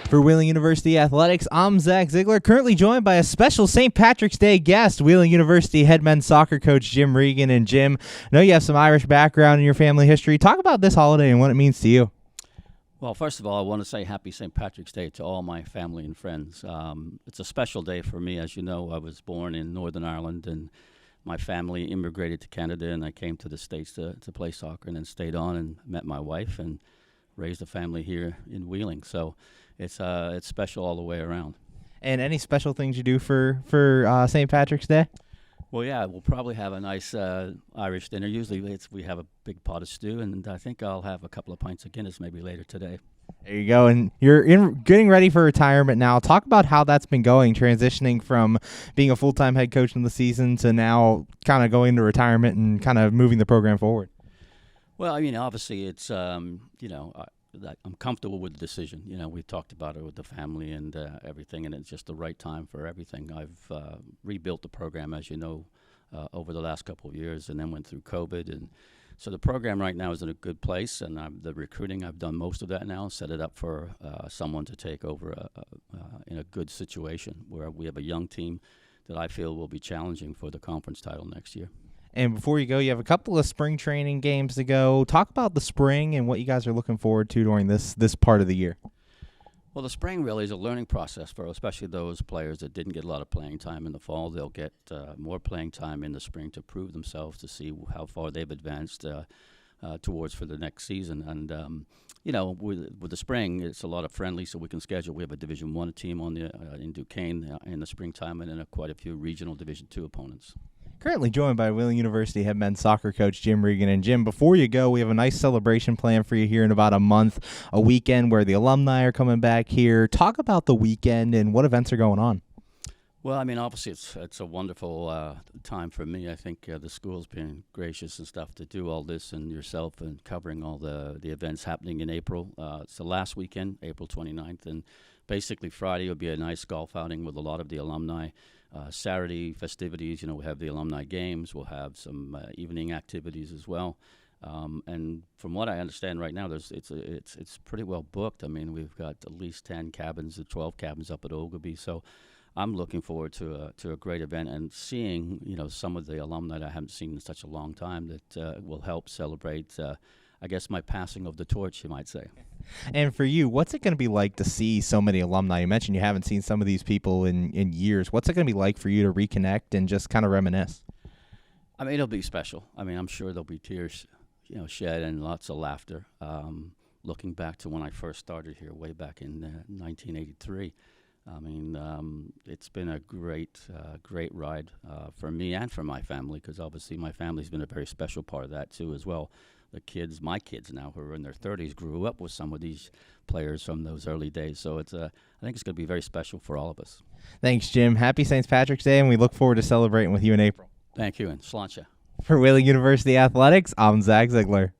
For Wheeling University Athletics, I'm Zach Ziegler, currently joined by a special St. Patrick's Day guest, Wheeling University head men's soccer coach Jim Regan. And Jim, I know you have some Irish background in your family history. Talk about this holiday and what it means to you. Well, first of all, I want to say happy St. Patrick's Day to all my family and friends. It's a special day for me. As you know, I was born in Northern Ireland, and my family immigrated to Canada, and I came to the States to play soccer and then stayed on and met my wife and raised a family here in Wheeling. So it's special all the way around. And any special things you do for St. Patrick's Day? Well, yeah, we'll probably have a nice Irish dinner. Usually we have a big pot of stew, and I think I'll have a couple of pints of Guinness maybe later today. There you go. And you're getting ready for retirement now. Talk about how that's been going, transitioning from being a full-time head coach in the season to now kind of going into retirement and kind of moving the program forward. Well, I mean, obviously it's, I'm comfortable with the decision. You know, we talked about it with the family and everything, and it's just the right time for everything. I've rebuilt the program, as you know, over the last couple of years, and then went through COVID. And so the program right now is in a good place, and the recruiting, I've done most of that now, set it up for someone to take over in a good situation where we have a young team that I feel will be challenging for the conference title next year. And before you go, you have a couple of spring training games to go. Talk about the spring and what you guys are looking forward to during this part of the year. Well, the spring really is a learning process for especially those players that didn't get a lot of playing time in the fall. They'll get more playing time in the spring to prove themselves, to see how far they've advanced towards for the next season. And, with the spring, it's a lot of friendly, so we can schedule. We have a Division I team on in Duquesne in the springtime, and then quite a few regional Division II opponents. Currently joined by Wheeling University head men's soccer coach Jim Regan. And Jim, before you go, we have a nice celebration planned for you here in about a month, a weekend where the alumni are coming back here. Talk about the weekend and what events are going on. Well, I mean, obviously it's a wonderful time for me. I think the school's been gracious and stuff to do all this, and yourself, and covering all the events happening in April. It's the last weekend, April 29th, and basically Friday will be a nice golf outing with a lot of the alumni. Saturday festivities, we have the alumni games. We'll have some evening activities as well. And from what I understand right now, it's pretty well booked. I mean, we've got at least 10 cabins, 12 cabins up at Ogilvie. So I'm looking forward to a great event and seeing, some of the alumni that I haven't seen in such a long time that will help celebrate, I guess, my passing of the torch, you might say. And for you, what's it going to be like to see so many alumni? You mentioned you haven't seen some of these people in years. What's it going to be like for you to reconnect and just kind of reminisce? I mean, it'll be special. I mean, I'm sure there'll be tears, shed and lots of laughter. Looking back to when I first started here way back in 1983, I mean, it's been a great ride for me and for my family, because obviously my family's been a very special part of that too as well. My kids now who are in their 30s grew up with some of these players from those early days. So I think it's going to be very special for all of us. Thanks, Jim. Happy St. Patrick's Day, and we look forward to celebrating with you in April. Thank you, and Sláinte. For Wheeling University Athletics, I'm Zach Ziegler.